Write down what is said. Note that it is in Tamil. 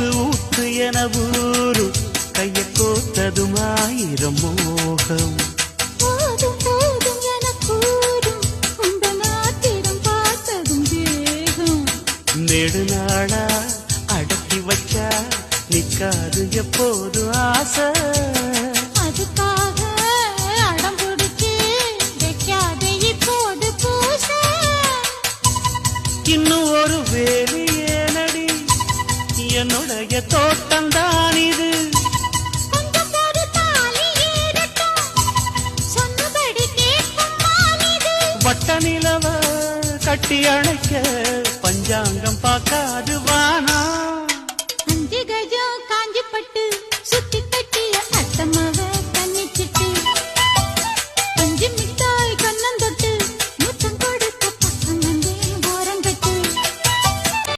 ஊத்து ஊத்து என ஊரு கைய கோத்ததும் ஆயிரம் மோகம். போதும் போதும் என கூறும் உந்த நாத்திரம் பார்த்ததும் தேகம். நெடுநாளா அடக்கி வச்சா நிக்காது எப்போது ஆசை. அதுக்காக அடம் பிடிச்சு வைக்காத இப்போது பூச. இன்னும் ஒரு வேலி ஏனடி என்னுடைய தோட்டம்தான் இது. கொஞ்சம் ஒரு தாலி ஏறட்டும் சொன்னபடி கேட்கும் மாலிது. வட்ட நிலவ கட்டி அணை